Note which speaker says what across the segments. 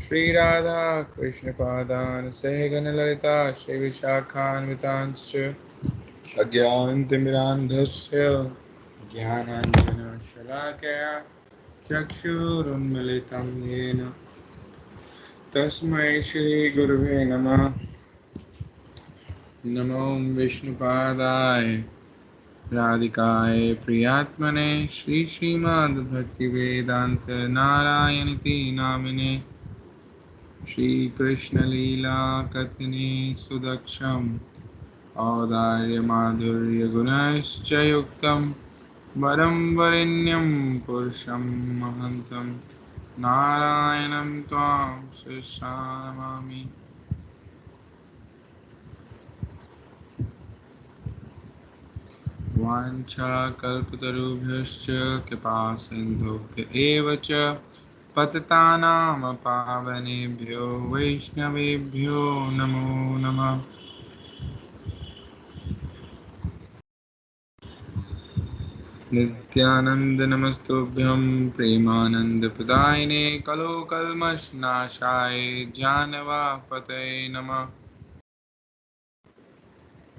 Speaker 1: श्री राधा कृष्ण पादान सहगण ललिता श्री विशाखान्वितांश्च अज्ञानतिमिरान्धस्य ज्ञानाञ्जनशलाकया चक्षुरुन्मिलितं येन तस्मै श्रीगुरुवे नमः। नमो विष्णुपादाय राधिकाय प्रियात्मने श्रीमद्भक्तिवेदान्त नारायणीति नामिने श्रीकृष्णलीला कथने सुदक्षम् औदार्यमाधुर्यगुणश्च युक्तं वरं वरेण्यं पुरुषं महन्तं नारायणं त्वां शिष्यामि। वाञ्छाकल्पतरुभ्यश्च कृपासिन्धुभ्य एव च पतितानां पावनेभ्यो वैष्णवेभ्यो नमो नमः। नित्यानंद नमस्तुभ्यं प्रेमानंदप्रदायिने कलोकल्मषनाशाय जानवापतये नमः।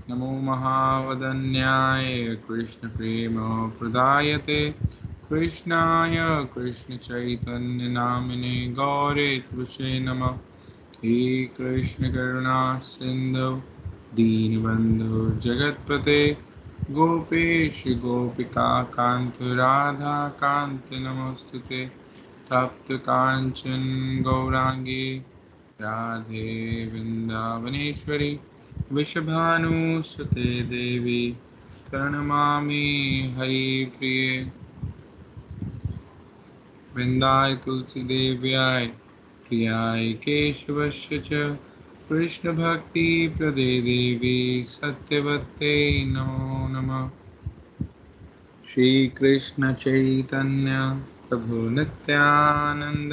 Speaker 1: नमो महावदन्याय कृष्णप्रेमप्रदायते कृष्णाय कृष्णचैतन्यनामिने गौरे तुभ्ये नमः। हे कृष्ण करुणा सिंधु दीनबंधु जगतपते गोपेश गोपिका कांत राधा कांत नमोस्तुते। तप्त कांचन गौरांगी राधे वृंदावनेश्वरी वृषभानुसुते देवी प्रणमामि हरिप्रिये। वृंदाय तुलसीदेव्याय प्रियाय केशवस्य च कृष्णभक्तिप्रदे देवी सत्यवत्ते नमो नमः। श्रीकृष्ण चैतन्य प्रभु नित्यानंद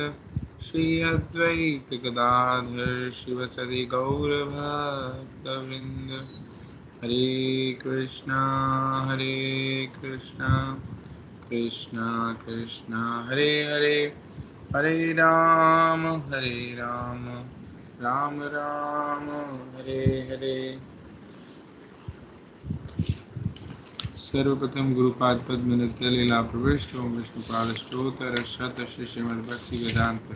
Speaker 1: श्री अद्वैत गदाधर शिवसदि गौरभक्तवृंद। हरे कृष्णा कृष्णा कृष्णा हरे हरे, हरे राम राम राम हरे हरे। सर्वप्रथम गुरुपाद पद्म नित्य लीला प्रविष्ट ओम विष्णुपाद स्तोत्र शत श्री श्रीमद्भक्ति वेदांत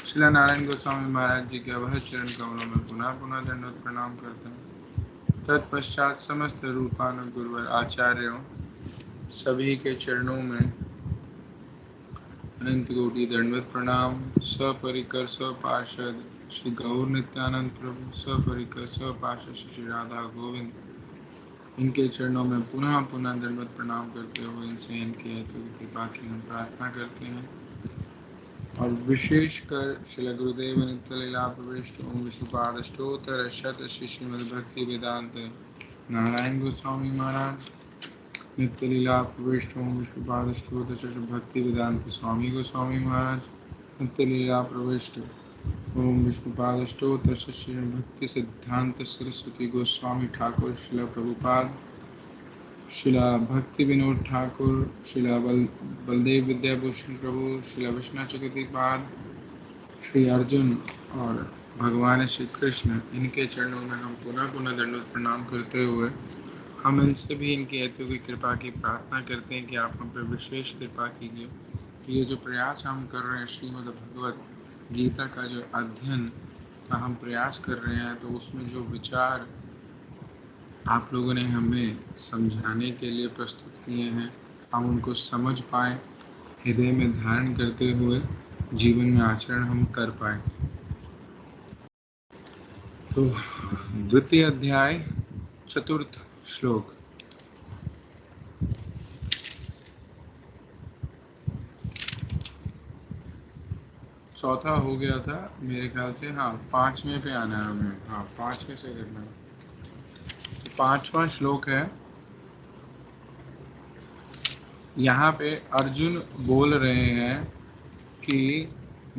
Speaker 1: श्रीला नारायण गोस्वामी महाराज जी के अवह चरण कमलों में पुनः पुनः दंडवत प्रणाम करते हैं। तत्पश्चात समस्त रूपानुग गुरुवर आचार्यों सभी के चरणों में अनंत कोटि दंडवत प्रणाम। सपरिकर सपार्षद श्री गौर नित्यानंद प्रभु, सपरिकर सपार्षद श्री राधा गोविंद, इनके चरणों में पुनः पुनः दंडवत प्रणाम करते हुए इनसे इनके हेतु की कृपा की हम प्रार्थना करते हैं। और विशेषकर श्री गुरुदेव नित्य लीला प्रविष्ट ओम विष्णुपाद स्तोत्र शत श्री श्रीमद्भक्ति वेदांत नारायण गोस्वामी महाराज नित्य लीला प्रविष्ट ओम विष्णुपाद स्तोत्र श्री भक्ति वेदांत स्वामी गोस्वामी महाराज नित्य लीला प्रविष्ट ओम विष्णुपाद स्तोत्र श्री भक्ति सिद्धांत सरस्वती गोस्वामी ठाकुर शिला प्रभुपाद शिला भक्ति विनोद ठाकुर शिला बलदेव विद्याभूषण प्रभु शिला विश्वनाथ चक्रवर्तीपाद श्री अर्जुन और भगवान श्री कृष्ण, इनके चरणों में हम पुनः पुनः दंडवत प्रणाम करते हुए हम इनसे भी इनके हेतु की कृपा की प्रार्थना करते हैं कि आप हम पर विशेष कृपा कीजिए कि ये जो प्रयास हम कर रहे हैं श्रीमद् भगवत गीता का जो अध्ययन का हम प्रयास कर रहे हैं, तो उसमें जो विचार आप लोगों ने हमें समझाने के लिए प्रस्तुत किए हैं, हम उनको समझ पाए, हृदय में धारण करते हुए जीवन में आचरण हम कर पाए। तो द्वितीय अध्याय चतुर्थ श्लोक। चौथा हो गया था मेरे ख्याल से, हाँ 5वें पे आना है हमें, हाँ 5वें से करना है। तो 5वां श्लोक है। यहाँ पे अर्जुन बोल रहे हैं कि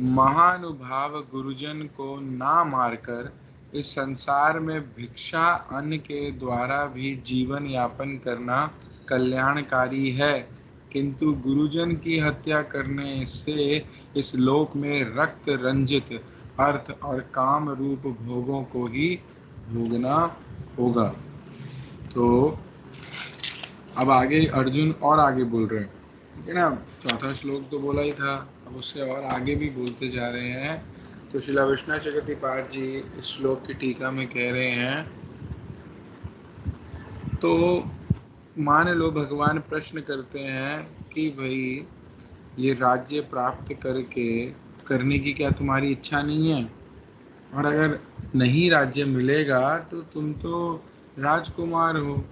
Speaker 1: महानुभाव गुरुजन को ना मारकर इस संसार में भिक्षा अन्न के द्वारा भी जीवन यापन करना कल्याणकारी है, किंतु गुरुजन की हत्या करने से इस लोक में रक्त रंजित अर्थ और काम रूप भोगों को ही भोगना होगा। तो अब आगे अर्जुन और आगे बोल रहे हैं, ठीक है ना। चौथा श्लोक तो बोला ही था, अब उससे और आगे भी बोलते जा रहे हैं। तो श्रीला विष्णु चक्रवर्ती जी इस श्लोक की टीका में कह रहे हैं, तो मान लो भगवान प्रश्न करते हैं कि भाई ये राज्य प्राप्त करने की क्या तुम्हारी इच्छा नहीं है? और अगर नहीं राज्य मिलेगा तो तुम तो राजकुमार हो,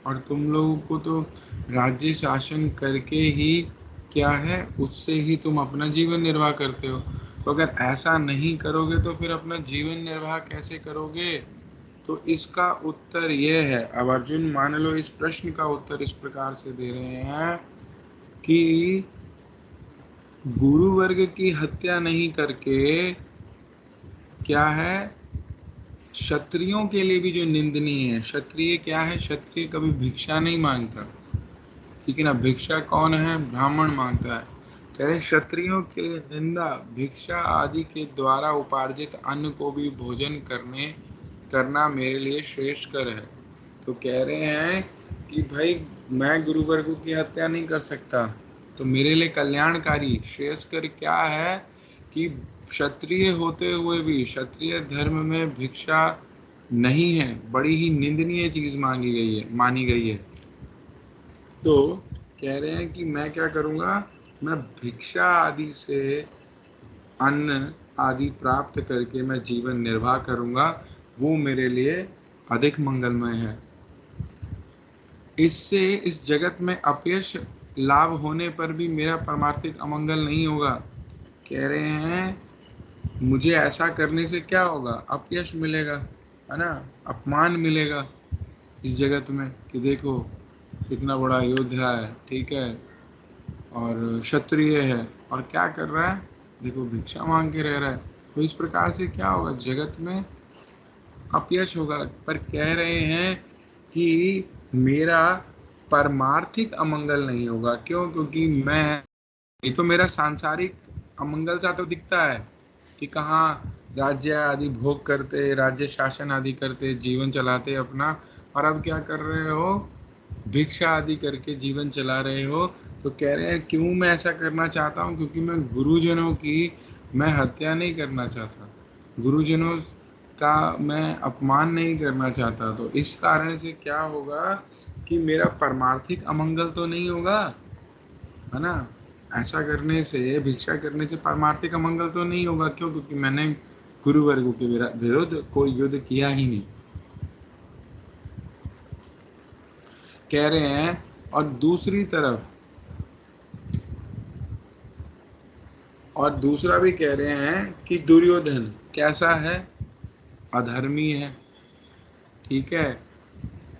Speaker 1: और तुम लोगों को तो राज्य शासन करके ही क्या है, उससे ही तुम अपना जीवन निर्वाह करते हो। तो अगर ऐसा नहीं करोगे तो फिर अपना जीवन निर्वाह कैसे करोगे? तो इसका उत्तर ये है। अब अर्जुन मान लो इस प्रश्न का उत्तर इस प्रकार से दे रहे हैं कि गुरु वर्ग की हत्या नहीं करके क्या है, क्षत्रियों के लिए भी जो निंदनीय है। क्षत्रिय क्या है? क्षत्रिय कभी भिक्षा नहीं मांगता, ठीक है ना। भिक्षा कौन है? ब्राह्मण मांगता है। चाहे क्षत्रियों के लिए निंदा भिक्षा आदि के द्वारा उपार्जित अन्न को भी भोजन करना मेरे लिए श्रेष्ठ कर है। तो कह रहे हैं कि भाई मैं गुरुवर्गों की हत्या नहीं कर सकता, तो मेरे लिए कल्याणकारी श्रेयस्कर क्या है कि क्षत्रिय होते हुए भी क्षत्रिय धर्म में भिक्षा नहीं है, बड़ी ही निंदनीय चीज मानी गई है। तो कह रहे हैं कि मैं क्या करूँगा, मैं भिक्षा आदि से अन्न आदि प्राप्त करके मैं जीवन निर्वाह करूँगा, वो मेरे लिए अधिक मंगलमय है। इससे इस जगत में अपयश लाभ होने पर भी मेरा परमार्थिक अमंगल नहीं होगा। कह रहे हैं मुझे ऐसा करने से क्या होगा? अपयश मिलेगा, है ना, अपमान मिलेगा इस जगत में, कि देखो इतना बड़ा योद्धा है, ठीक है, और क्षत्रिय है, और क्या कर रहा है, देखो भिक्षा मांग के रह रहा है। तो इस प्रकार से क्या होगा, जगत में अपयश होगा। पर कह रहे हैं कि मेरा परमार्थिक अमंगल नहीं होगा। क्यों? क्योंकि मैं, ये तो मेरा सांसारिक अमंगल सा तो दिखता है कि कहाँ राज्य आदि भोग करते, राज्य शासन आदि करते, जीवन चलाते अपना, और अब क्या कर रहे हो, भिक्षा आदि करके जीवन चला रहे हो। तो कह रहे हैं क्यों मैं ऐसा करना चाहता हूँ? क्योंकि मैं गुरुजनों की मैं हत्या नहीं करना चाहता, गुरुजनों का मैं अपमान नहीं करना चाहता। तो इस कारण से क्या होगा कि मेरा परमार्थिक अमंगल तो नहीं होगा, है ना। ऐसा करने से, भिक्षा करने से परमार्थिक अमंगल तो नहीं होगा। क्यों? क्योंकि मैंने गुरुवर्गों के विरुद्ध कोई युद्ध किया ही नहीं, कह रहे हैं। और दूसरा भी कह रहे हैं कि दुर्योधन कैसा है? अधर्मी है, ठीक है,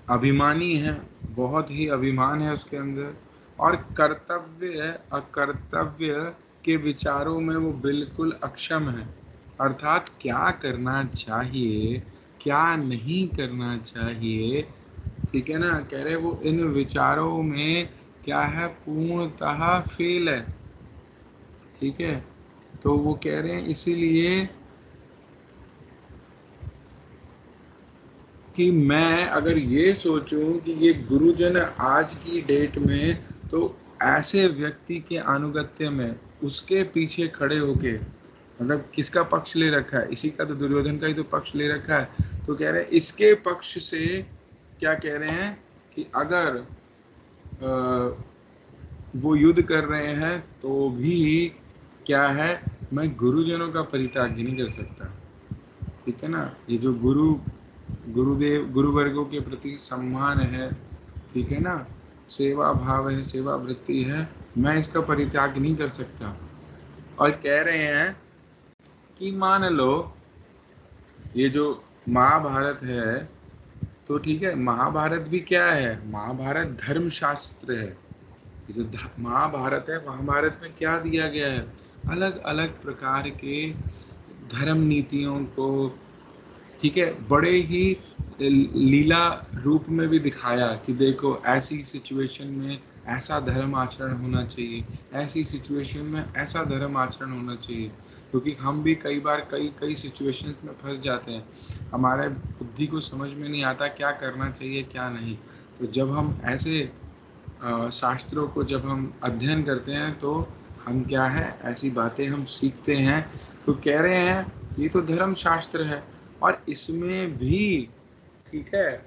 Speaker 1: अभिमानी है, बहुत ही अभिमान है उसके अंदर, और कर्तव्य अकर्तव्य के विचारों में वो बिल्कुल अक्षम है। अर्थात क्या करना चाहिए, क्या नहीं करना चाहिए, ठीक है ना। कह रहे वो इन विचारों में क्या है, पूर्णतः फेल है, ठीक है। तो वो कह रहे हैं इसीलिए कि मैं अगर ये सोचूं कि ये गुरुजन आज की डेट में, तो ऐसे व्यक्ति के अनुगत्य में उसके पीछे खड़े होके, मतलब किसका पक्ष ले रखा है? इसी का, तो दुर्योधन का ही तो पक्ष ले रखा है। तो कह रहे हैं इसके पक्ष से क्या कह रहे हैं कि अगर वो युद्ध कर रहे हैं तो भी क्या है, मैं गुरुजनों का परित्याग भी नहीं कर सकता, ठीक है ना। ये जो गुरुदेव गुरुवर्गों के प्रति सम्मान है, ठीक है ना, सेवा भाव है, सेवा वृत्ति है, मैं इसका परित्याग नहीं कर सकता। और कह रहे हैं कि मान लो ये जो महाभारत है, तो ठीक है, महाभारत भी क्या है, महाभारत धर्मशास्त्र है। ये जो महाभारत है, महाभारत में क्या दिया गया है, अलग अलग प्रकार के धर्म नीतियों को, ठीक है, बड़े ही लीला रूप में भी दिखाया कि देखो ऐसी सिचुएशन में ऐसा धर्म आचरण होना चाहिए, ऐसी सिचुएशन में ऐसा धर्म आचरण होना चाहिए। क्योंकि हम भी कई बार कई कई सिचुएशन में फंस जाते हैं, हमारे बुद्धि को समझ में नहीं आता क्या करना चाहिए क्या नहीं। तो जब हम ऐसे शास्त्रों को जब हम अध्ययन करते हैं तो हम क्या है ऐसी बातें हम सीखते हैं। तो कह रहे हैं ये तो धर्म शास्त्र है, और इसमें भी ठीक है,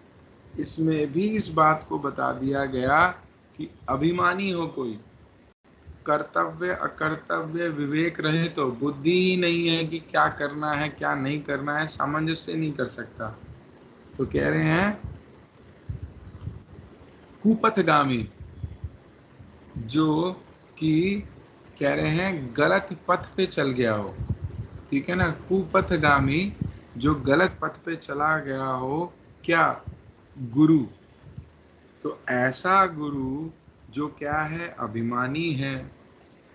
Speaker 1: इसमें भी इस बात को बता दिया गया कि अभिमानी हो कोई, कर्तव्य अकर्तव्य विवेक रहे तो बुद्धि ही नहीं है कि क्या करना है क्या नहीं करना है, सामंजस्य नहीं कर सकता। तो कह रहे हैं कुपथगामी, जो कि कह रहे हैं गलत पथ पे चल गया हो, ठीक है ना, कुपथगामी जो गलत पथ पे चला गया हो, क्या गुरु, तो ऐसा गुरु जो क्या है अभिमानी है,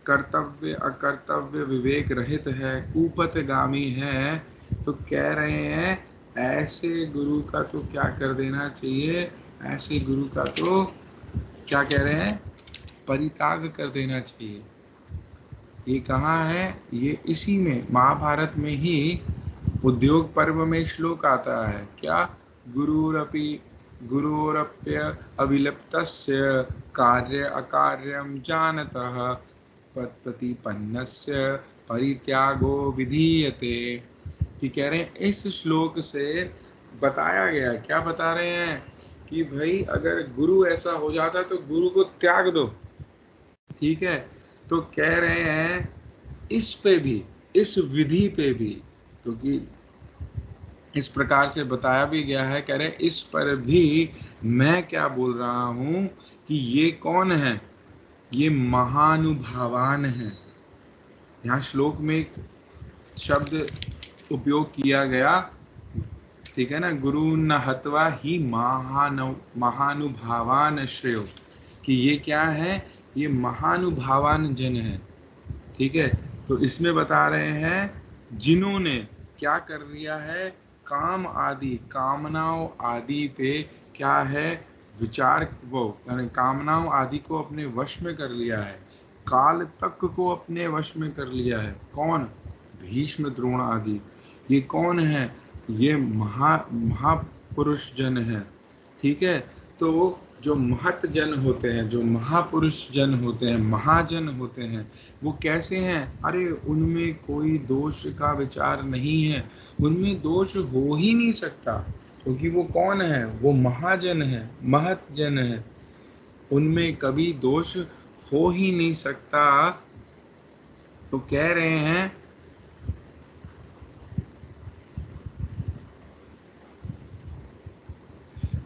Speaker 1: कर्तव्य अकर्तव्य विवेक रहित है, कुपथगामी है, तो कह रहे हैं ऐसे गुरु का तो क्या कर देना चाहिए, ऐसे गुरु का तो क्या कह रहे हैं परित्याग कर देना चाहिए। ये कहाँ है, ये इसी में महाभारत में ही उद्योग पर्व में श्लोक आता है, क्या गुरुरप्य अभिलिप्तस्य कार्य अकार्यं जानतः प्रतिपन्नस्य परित्यागो विधीयते। कि कह रहे हैं इस श्लोक से बताया गया, क्या बता रहे हैं कि भाई अगर गुरु ऐसा हो जाता तो गुरु को त्याग दो, ठीक है। तो कह रहे हैं इस पे भी, इस विधि पे भी, क्योंकि इस प्रकार से बताया भी गया है, कह रहे इस पर भी मैं क्या बोल रहा हूं कि ये कौन है, ये महानुभावान है। यहाँ श्लोक में एक शब्द उपयोग किया गया, ठीक है ना, गुरु न हत्वा ही महानुभावान श्रेयो, कि ये क्या है, ये महानुभावान जन है, ठीक है। तो इसमें बता रहे हैं जिन्होंने क्या कर लिया है, काम आदि कामनाओं आदि पे क्या है विचार, वो यानी कामनाओं आदि को अपने वश में कर लिया है, काल तक को अपने वश में कर लिया है। कौन, भीष्म द्रोण आदि, ये कौन है, ये महापुरुष जन है, ठीक है। तो जो महत जन होते हैं, जो महापुरुष जन होते हैं, महाजन होते हैं, वो कैसे हैं, अरे उनमें कोई दोष का विचार नहीं है, उनमें दोष हो ही नहीं सकता, क्योंकि वो कौन है, वो महाजन है, महत जन है, उनमें कभी दोष हो ही नहीं सकता। तो कह रहे हैं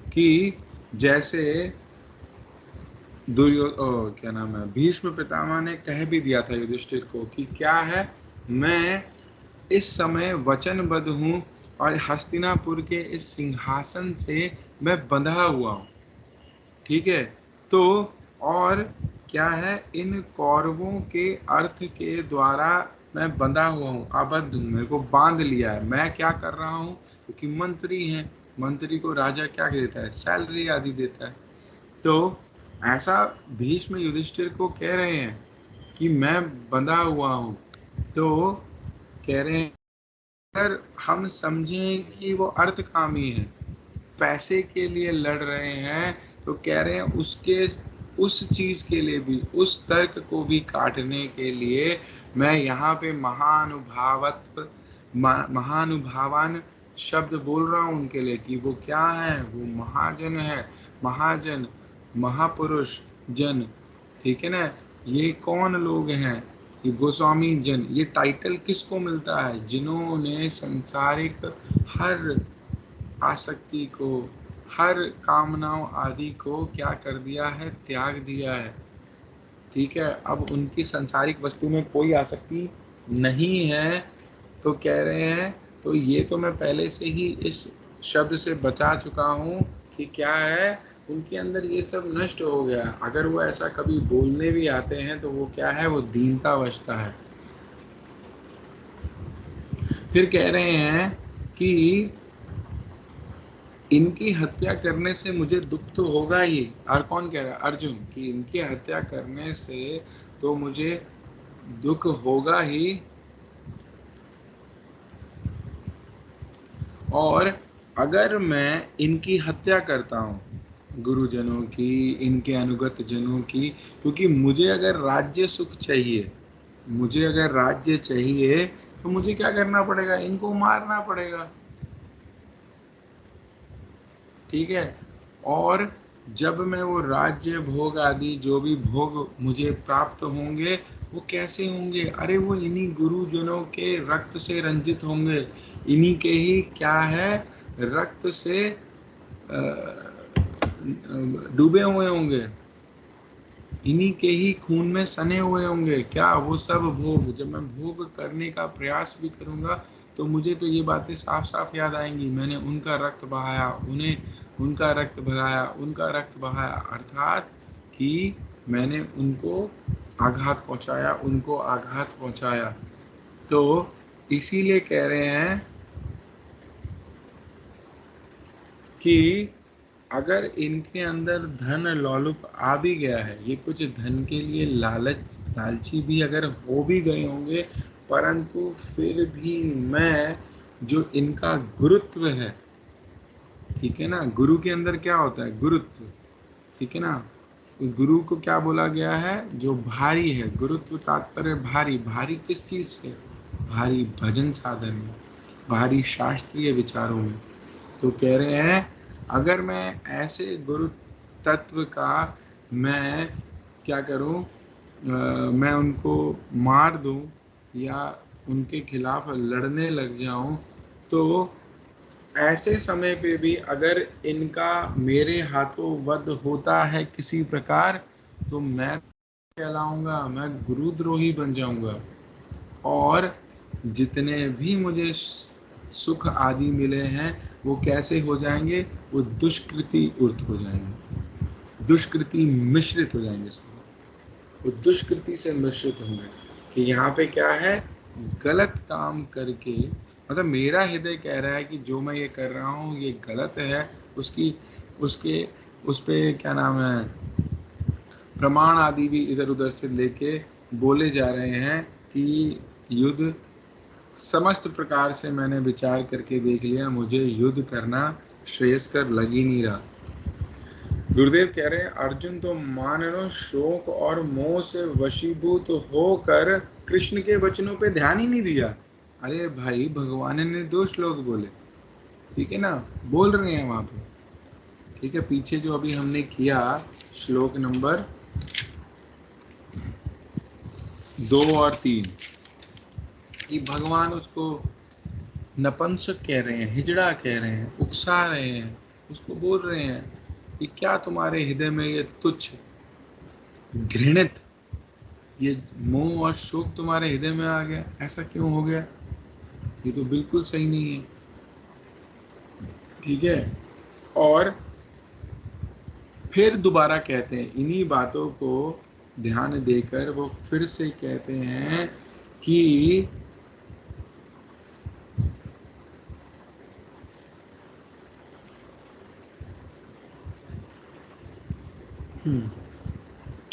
Speaker 1: कि जैसे क्या नाम है, भीष्म पितामह ने कह भी दिया था युधिष्ठिर को कि क्या है, मैं इस समय वचनबद्ध हूँ और हस्तिनापुर के इस सिंहासन से मैं बंधा हुआ हूँ, ठीक है। तो और क्या है, इन कौरवों के अर्थ के द्वारा मैं बंधा हुआ हूँ, आबद्ध हूँ, मेरे को बांध लिया है। मैं क्या कर रहा हूँ, क्योंकि मंत्री हैं, मंत्री को राजा क्या देता है, सैलरी आदि देता है। तो ऐसा भीष्म युधिष्ठिर को कह रहे हैं कि मैं बंधा हुआ हूँ। तो कह रहे हैं अगर हम समझें कि वो अर्थकामी है, पैसे के लिए लड़ रहे हैं, तो कह रहे हैं उसके उस चीज के लिए भी, उस तर्क को भी काटने के लिए मैं यहाँ पे महानुभावान शब्द बोल रहा हूँ उनके लिए, कि वो क्या है, वो महाजन है, महाजन, महापुरुष जन, ठीक है ना। ये कौन लोग हैं, ये गोस्वामी जन, ये टाइटल किसको मिलता है, जिन्होंने संसारिक हर आसक्ति को, हर कामनाओं आदि को क्या कर दिया है, त्याग दिया है, ठीक है। अब उनकी संसारिक वस्तु में कोई आसक्ति नहीं है। तो कह रहे हैं, तो ये तो मैं पहले से ही इस शब्द से बता चुका हूँ कि क्या है, उनके अंदर ये सब नष्ट हो गया। अगर वो ऐसा कभी बोलने भी आते हैं तो वो क्या है, वो दीनतावशता है। फिर कह रहे हैं कि इनकी हत्या करने से मुझे दुख तो होगा ही। और कौन कह रहा है? अर्जुन, कि इनकी हत्या करने से तो मुझे दुख होगा ही, और अगर मैं इनकी हत्या करता हूँ गुरुजनों की, इनके अनुगत जनों की, क्योंकि मुझे अगर राज्य सुख चाहिए, मुझे अगर राज्य चाहिए, तो मुझे क्या करना पड़ेगा? इनको मारना पड़ेगा। ठीक है। और जब मैं वो राज्य भोग आदि जो भी भोग मुझे प्राप्त होंगे, वो कैसे होंगे? अरे वो इन्हीं गुरुजनों के रक्त से रंजित होंगे, इन्हीं के ही क्या है, रक्त से डूबे हुए होंगे, इन्हीं के ही खून में सने हुए होंगे। क्या वो सब भोग, जब मैं भोग करने का प्रयास भी करूंगा, तो मुझे तो ये बातें साफ साफ याद आएंगी, मैंने उनका रक्त बहाया, उन्हें उनका रक्त बहाया, उनका रक्त बहाया, अर्थात कि मैंने उनको आघात पहुंचाया, उनको आघात पहुंचाया। तो इसीलिए कह रहे हैं कि अगर इनके अंदर धन लौलुप आ भी गया है, ये कुछ धन के लिए लालची भी अगर हो भी गए होंगे, परंतु फिर भी मैं, जो इनका गुरुत्व है, ठीक है ना, गुरु के अंदर क्या होता है? गुरुत्व। ठीक है ना, गुरु को क्या बोला गया है? जो भारी है। गुरुत्व तात्पर्य भारी। भारी किस चीज से? भारी भजन साधन में, भारी शास्त्रीय विचारों में। तो कह रहे हैं, अगर मैं ऐसे गुरु तत्व का मैं क्या करूं, मैं उनको मार दूं या उनके खिलाफ लड़ने लग जाऊं, तो ऐसे समय पे भी अगर इनका मेरे हाथों वध होता है किसी प्रकार, तो मैं कहलाऊंगा, मैं गुरुद्रोही बन जाऊंगा। और जितने भी मुझे सुख आदि मिले हैं, वो कैसे हो जाएंगे? वो दुष्कृति उर्त हो जाएंगे, दुष्कृति मिश्रित हो जाएंगे सब, वो दुष्कृति से मिश्रित होंगे। कि यहाँ पे क्या है? गलत काम करके, मतलब मेरा हृदय कह रहा है कि जो मैं ये कर रहा हूँ ये गलत है, उसकी उसके उस पे क्या नाम है, प्रमाण आदि भी इधर उधर से लेके बोले जा रहे हैं कि युद्ध, समस्त प्रकार से मैंने विचार करके देख लिया, मुझे युद्ध करना श्रेयस्कर लग ही नहीं रहा। गुरुदेव कह रहे हैं, अर्जुन तो मानो शोक और मोह से वशीभूत होकर कृष्ण के वचनों पे ध्यान ही नहीं दिया। अरे भाई, भगवान ने 2 श्लोक बोले, ठीक है ना, बोल रहे हैं वहां पे। ठीक है, पीछे जो अभी हमने किया श्लोक नंबर 2 और 3, कि भगवान उसको नपुंसक कह रहे हैं, हिजड़ा कह रहे हैं, उकसा रहे हैं, उसको बोल रहे हैं कि क्या तुम्हारे हृदय में ये तुच्छ, घृणित, ये मोह और शोक तुम्हारे हृदय में आ गया? ऐसा क्यों हो गया? ये तो बिल्कुल सही नहीं है। ठीक है। और फिर दोबारा कहते हैं, इन्हीं बातों को ध्यान देकर वो फिर से कहते हैं कि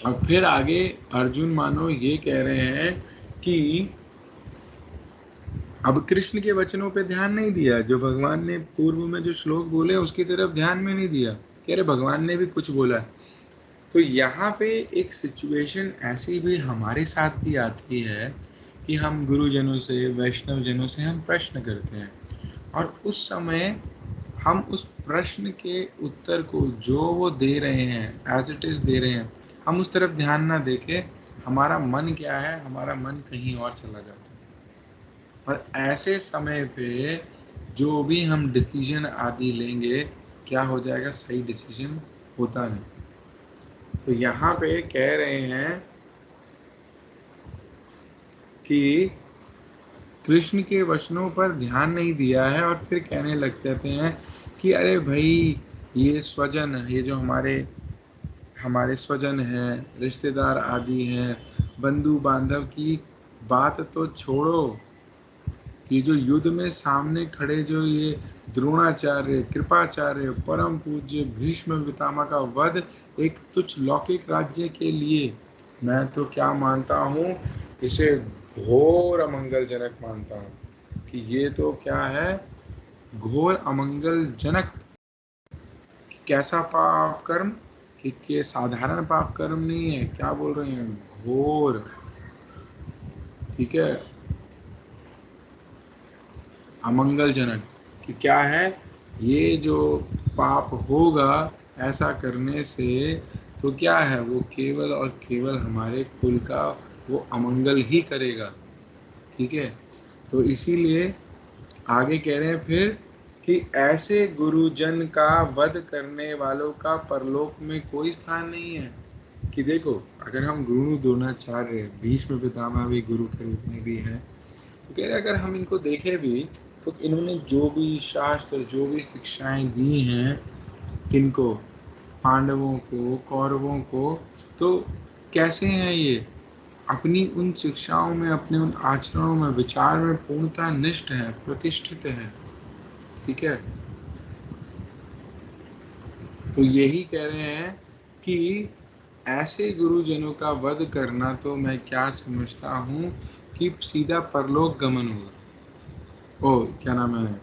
Speaker 1: और फिर आगे अर्जुन मानो ये कह रहे हैं कि अब कृष्ण के वचनों पे ध्यान नहीं दिया, जो भगवान ने पूर्व में जो श्लोक बोले उसकी तरफ ध्यान में नहीं दिया, कह रहे भगवान ने भी कुछ बोला। तो यहाँ पे एक सिचुएशन ऐसी भी हमारे साथ भी आती है कि हम गुरुजनों से, वैष्णव जनों से हम प्रश्न करते हैं, और उस समय हम उस प्रश्न के उत्तर को जो वो दे रहे हैं एज इट इज दे रहे हैं, हम उस तरफ ध्यान ना देके हमारा मन क्या है, हमारा मन कहीं और चला जाता है। और ऐसे समय पे जो भी हम डिसीजन आदि लेंगे, क्या हो जाएगा? सही डिसीजन होता नहीं। तो यहाँ पे कह रहे हैं कि कृष्ण के वचनों पर ध्यान नहीं दिया है, और फिर कहने लग जाते हैं कि अरे भाई, ये स्वजन, ये जो हमारे हमारे स्वजन हैं, रिश्तेदार आदि हैं, बंधु बांधव की बात तो छोड़ो, ये जो युद्ध में सामने खड़े जो ये द्रोणाचार्य, कृपाचार्य, परम पूज्य भीष्म पितामह का वध एक तुच्छ लौकिक राज्य के लिए मैं तो क्या मानता हूँ, इसे घोर अमंगलजनक मानता हूँ कि ये तो क्या है, घोर अमंगलजनक। कैसा पाप कर्म कि ये साधारण पाप कर्म नहीं है, क्या बोल रहे हैं, घोर, ठीक है, अमंगलजनक। कि क्या है, ये जो पाप होगा ऐसा करने से, तो क्या है, वो केवल और केवल हमारे कुल का वो अमंगल ही करेगा। ठीक है, तो इसीलिए आगे कह रहे हैं फिर कि ऐसे गुरुजन का वध करने वालों का परलोक में कोई स्थान नहीं है। कि देखो, अगर हम गुरु द्रोणाचार्य, भीष्म पितामह भी गुरु के रूप में भी हैं, तो कह रहे अगर हम इनको देखें भी, तो इन्होंने जो भी शास्त्र, जो भी शिक्षाएं दी हैं, किनको, पांडवों को, कौरवों को, तो कैसे हैं ये, अपनी उन शिक्षाओं में, अपने उन आचरणों में, विचार में पूर्णतः निष्ठ है, प्रतिष्ठित है। ठीक है, तो यही कह रहे हैं कि ऐसे गुरुजनों का वध करना तो मैं क्या समझता हूँ कि सीधा परलोक गमन होगा। ओ क्या नाम है,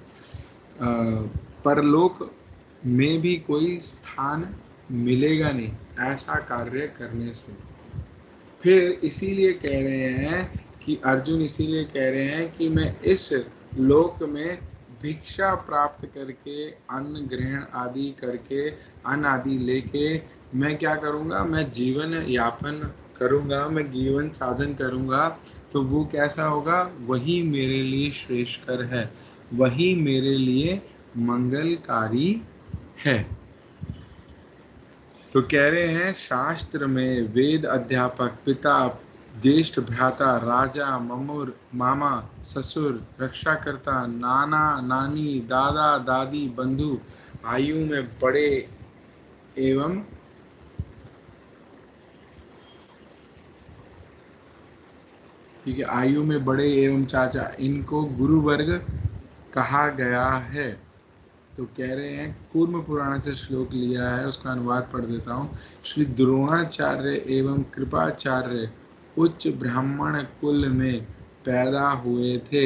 Speaker 1: परलोक में भी कोई स्थान मिलेगा नहीं ऐसा कार्य करने से। फिर इसीलिए कह रहे हैं कि अर्जुन, इसीलिए कह रहे हैं कि मैं इस लोक में भिक्षा प्राप्त करके, अन्न ग्रहण आदि करके, अन्न आदि लेके मैं क्या करूँगा, मैं जीवन यापन करूँगा, मैं जीवन साधन करूँगा। तो वो कैसा होगा, वही मेरे लिए श्रेष्ठकर है, वही मेरे लिए मंगलकारी है। तो कह रहे हैं शास्त्र में वेद अध्यापक, पिता, ज्येष्ठ भ्राता, राजा, ममुर, मामा, ससुर, रक्षाकर्ता, नाना नानी, दादा दादी, बंधु, आयु में बड़े एवं ठीक है, आयु में बड़े एवं चाचा, इनको गुरु वर्ग कहा गया है। तो कह रहे हैं, कूर्म पुराण से श्लोक लिया है, उसका अनुवाद पढ़ देता हूँ। श्री द्रोणाचार्य एवं कृपाचार्य उच्च ब्राह्मण कुल में पैदा हुए थे।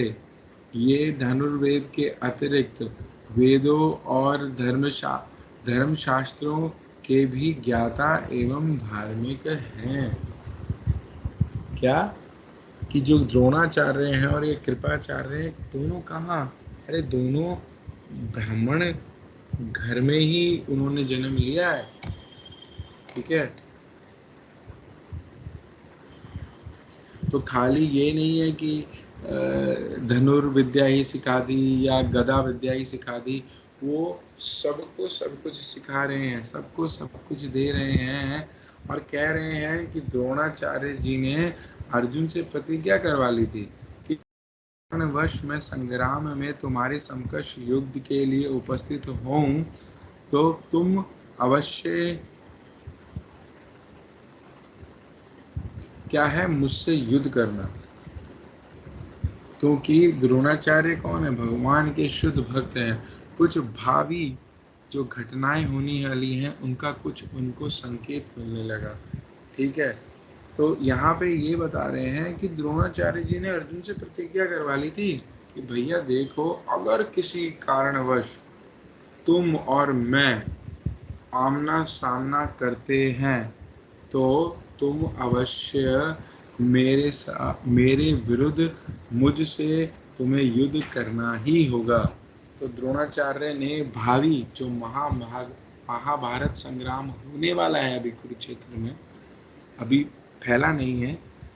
Speaker 1: ये धनुर्वेद के अतिरिक्त वेदों और धर्मशास्त्रों के भी ज्ञाता एवं धार्मिक हैं। क्या कि जो द्रोणाचार्य हैं और ये कृपाचार्य हैं, दोनों कहाँ, अरे दोनों ब्राह्मण घर में ही उन्होंने जन्म लिया है। ठीक है, तो खाली ये नहीं है कि धनुर्विद्या ही सिखा दी या गदा विद्या ही सिखा दी, वो सबको सब कुछ सिखा रहे हैं, सबको सब कुछ दे रहे हैं। और कह रहे हैं कि द्रोणाचार्य जी ने अर्जुन से प्रतिज्ञा करवा ली थी कि वर्ष में संग्राम में तुम्हारे समकक्ष युद्ध के लिए उपस्थित हों तो तुम अवश्य क्या है, मुझसे युद्ध करना। क्योंकि द्रोणाचार्य कौन है, भगवान के शुद्ध भक्त हैं। कुछ भावी जो घटनाएं होने वाली हैं उनका कुछ उनको संकेत मिलने लगा। ठीक है, तो यहाँ पे ये बता रहे हैं कि द्रोणाचार्य जी ने अर्जुन से प्रतिज्ञा करवा ली थी कि भैया देखो, अगर किसी कारणवश तुम और मैं आमना सामना करते हैं तो तुम अवश्य मेरे विरुद्ध मुझसे तुम्हें युद्ध करना ही होगा। तो द्रोणाचार्य ने भावी जो महाभारत संग्राम होने वाला है अभी कुरुक्षेत्र में, अभी फैला नहीं है,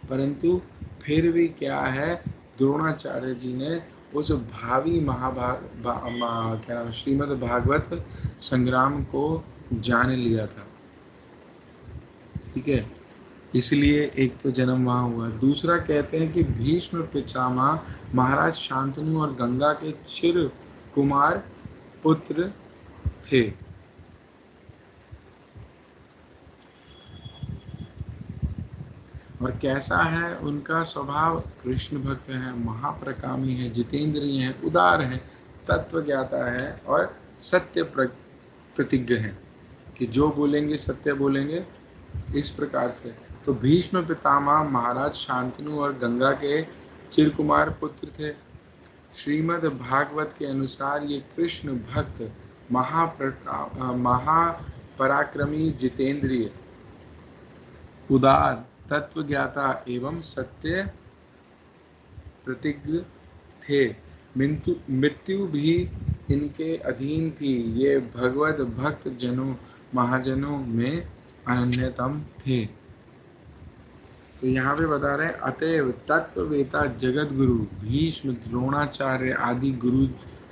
Speaker 1: परंतु फिर भी क्या है, द्रोणाचार्य जी ने उस भावी क्या नाम, श्रीमद् भागवत संग्राम को जान लिया था। ठीक है, इसलिए एक तो जन्म वहाँ हुआ। दूसरा कहते हैं कि भीष्म पितामह महाराज शांतनु और गंगा के चिर कुमार पुत्र थे। और कैसा है उनका स्वभाव, कृष्ण भक्त है, महाप्रकामी है, जितेंद्रिय है, उदार है, तत्व ज्ञाता है और सत्य प्रतिज्ञ है, कि जो बोलेंगे सत्य बोलेंगे, इस प्रकार से। तो भीष्म पितामह महाराज शांतनु और गंगा के चिरकुमार पुत्र थे। श्रीमद् भागवत के अनुसार ये कृष्ण भक्त महापराक्रमी, जितेंद्रिय, उदार, तत्वज्ञाता एवं सत्य प्रतिज्ञ थे। मृत्यु भी इनके अधीन थी। ये भगवत भक्त जनों, महाजनों में अनन्यतम थे। तो यहाँ पे बता रहे हैं, अतएव तत्ववेता जगत गुरु भीष्म, द्रोणाचार्य आदि गुरु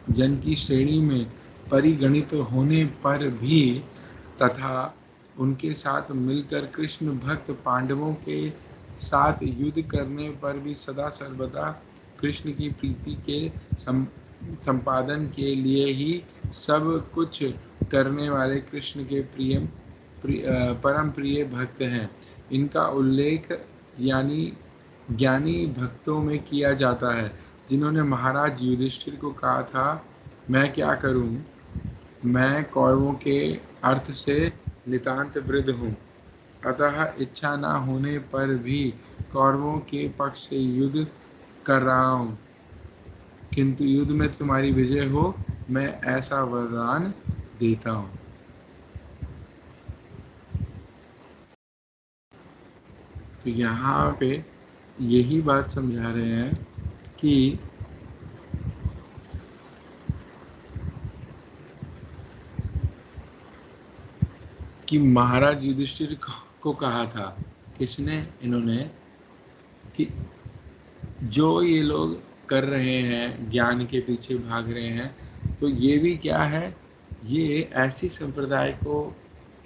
Speaker 1: जन की श्रेणी में परिगणित होने पर भी तथा उनके साथ मिलकर कृष्ण भक्त पांडवों के साथ युद्ध करने पर भी सदा सर्वदा कृष्ण की प्रीति के संपादन के लिए ही सब कुछ करने वाले कृष्ण के परम प्रिय भक्त हैं। इनका उल्लेख यानी ज्ञानी भक्तों में किया जाता है, जिन्होंने महाराज युधिष्ठिर को कहा था, मैं क्या करूं, मैं कौरवों के अर्थ से नितांत वृद्ध हूँ, अतः इच्छा न होने पर भी कौरवों के पक्ष से युद्ध कर रहा हूँ, किंतु युद्ध में तुम्हारी विजय हो, मैं ऐसा वरदान देता हूँ। तो यहाँ पे यही बात समझा रहे हैं कि महाराज युधिष्ठिर को कहा था, किसने, इन्होंने, कि जो ये लोग कर रहे हैं, ज्ञान के पीछे भाग रहे हैं, तो ये भी क्या है, ये ऐसी संप्रदाय को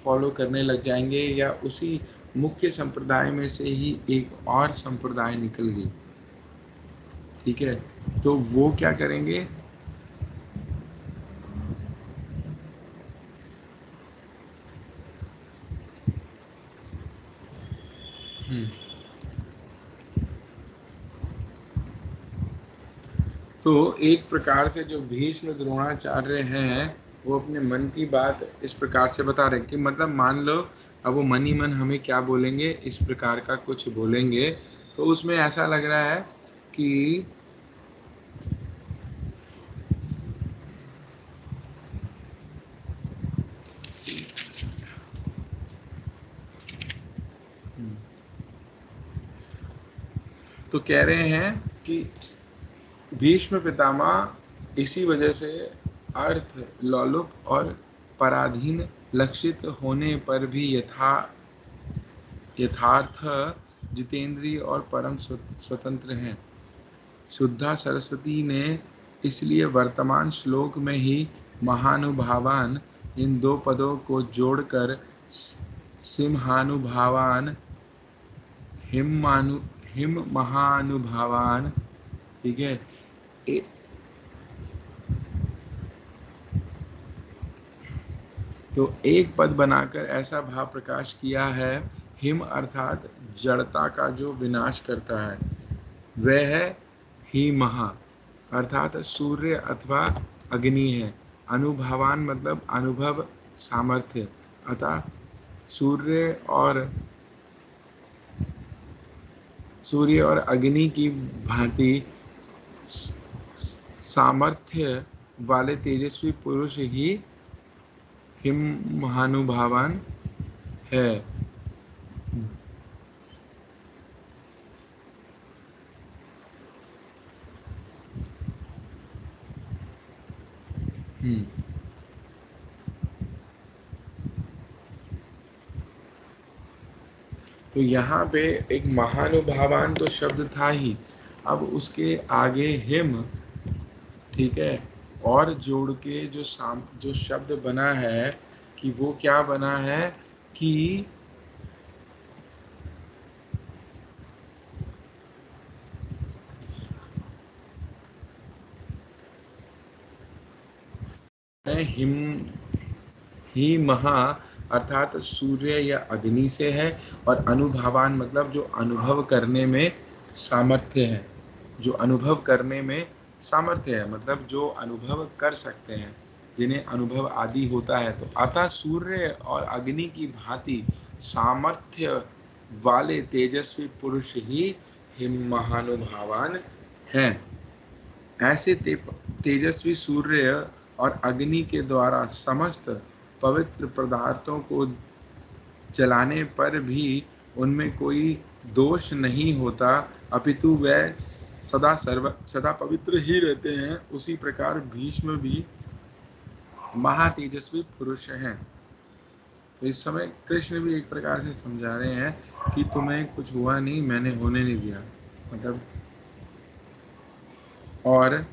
Speaker 1: फॉलो करने लग जाएंगे, या उसी मुख्य संप्रदाय में से ही एक और संप्रदाय निकल गई, ठीक है, तो वो क्या करेंगे, तो एक प्रकार से जो भीष्म द्रोणाचार्य हैं, वो अपने मन की बात इस प्रकार से बता रहे हैं कि मतलब मान लो अब वो मन ही मन हमें क्या बोलेंगे, इस प्रकार का कुछ बोलेंगे, तो उसमें ऐसा लग रहा है कि तो कह रहे हैं कि भीष्म पितामह इसी वजह से अर्थ लोलुप और पराधीन लक्षित होने पर भी यथार्थ जितेंद्रिय और परम स्वतंत्र हैं। शुद्धा सरस्वती ने इसलिए वर्तमान श्लोक में ही महानुभावान इन दो पदों को जोड़कर सिंहानुभावान, हिम महानुभावान, ठीक है, तो एक पद बनाकर ऐसा भाव प्रकाश किया है। हिम अर्थात जड़ता का जो विनाश करता है, वह है ही महा अर्थात सूर्य अथवा अग्नि है। अनुभावान मतलब अनुभव, सामर्थ्य, अतः सूर्य और अग्नि की भांति सामर्थ्य वाले तेजस्वी पुरुष ही हिम महानुभावान है। तो यहाँ पे एक महानुभावान तो शब्द था ही, अब उसके आगे हिम, ठीक है, और जोड़ के जो शब्द बना है, कि वो क्या बना है कि हिम ही महा अर्थात सूर्य या अग्नि से है, और अनुभवान मतलब जो अनुभव करने में सामर्थ्य है, जो अनुभव करने में सामर्थ्य है, मतलब जो अनुभव कर सकते हैं, जिन्हें अनुभव आदि होता है। तो अतः सूर्य और अग्नि की भांति सामर्थ्य वाले तेजस्वी पुरुष ही महानुभावान हैं। ऐसे तेजस्वी सूर्य और अग्नि के द्वारा समस्त पवित्र पदार्थों को जलाने पर भी उनमें कोई दोष नहीं होता, अपितु वे सदा पवित्र ही रहते हैं। उसी प्रकार भीष्म भी महातेजस्वी पुरुष हैं। तो इस समय कृष्ण भी एक प्रकार से समझा रहे हैं कि तुम्हें कुछ हुआ नहीं, मैंने होने नहीं दिया। मतलब और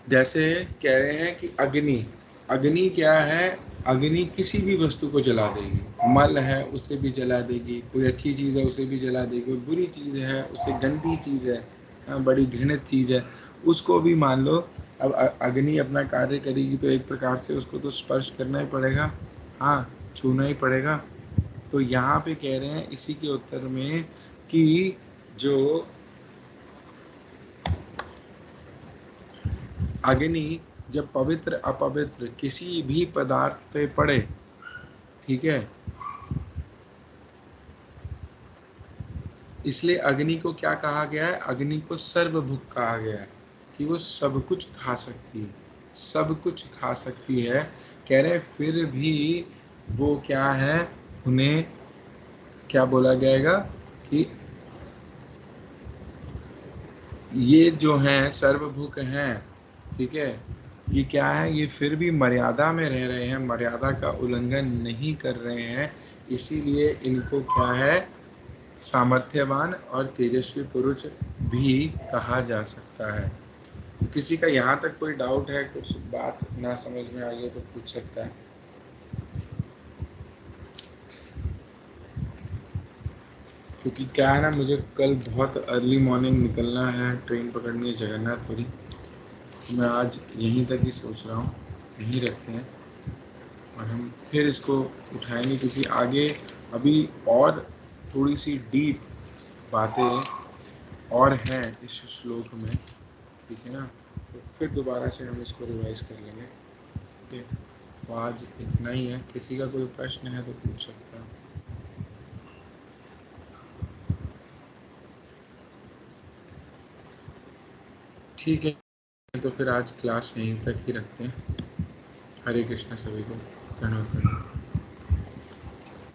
Speaker 1: जैसे कह रहे हैं कि अग्नि, अग्नि क्या है? अग्नि किसी भी वस्तु को जला देगी। मल है उसे भी जला देगी, कोई अच्छी चीज है उसे भी जला देगी, कोई बुरी चीज है, उसे गंदी चीज है, बड़ी घृणित चीज है, उसको भी मान लो। अब अग्नि अपना कार्य करेगी तो एक प्रकार से उसको तो स्पर्श करना ही पड़ेगा, हाँ, छूना ही पड़ेगा। तो यहाँ पे कह रहे हैं इसी के उत्तर में कि जो अग्नि जब पवित्र अपवित्र किसी भी पदार्थ पे पड़े, ठीक है, इसलिए अग्नि को क्या कहा गया है? अग्नि को सर्वभुक कहा गया है कि वो सब कुछ खा सकती है, सब कुछ खा सकती है। कह रहे फिर भी वो क्या है, उन्हें क्या बोला जाएगा कि ये जो हैं सर्वभुक हैं, ठीक है, ये क्या है? ये फिर भी मर्यादा में रह रहे हैं, मर्यादा का उल्लंघन नहीं कर रहे हैं, इसीलिए इनको क्या है, सामर्थ्यवान और तेजस्वी पुरुष भी कहा जा सकता है। तो किसी का यहाँ तक कोई डाउट है, कुछ बात ना समझ में आई है तो पूछ सकता है। क्योंकि क्या है ना, मुझे कल बहुत अर्ली मॉर्निंग निकलना है, ट्रेन पकड़नी है जगन्नाथपुरी। तो मैं आज यहीं तक ही सोच रहा हूँ, यहीं रखते हैं और हम फिर इसको उठाएंगे, क्योंकि आगे अभी और थोड़ी सी डीप बातें और हैं इस श्लोक में, ठीक है ना। तो फिर दोबारा से हम इसको रिवाइज कर लेंगे, ठीक है। तो आज इतना ही है, किसी का कोई प्रश्न है तो पूछ सकता है। ठीक है, तो फिर आज क्लास यहीं तक ही रखते हैं। हरे कृष्णा सभी को, धन्यवाद।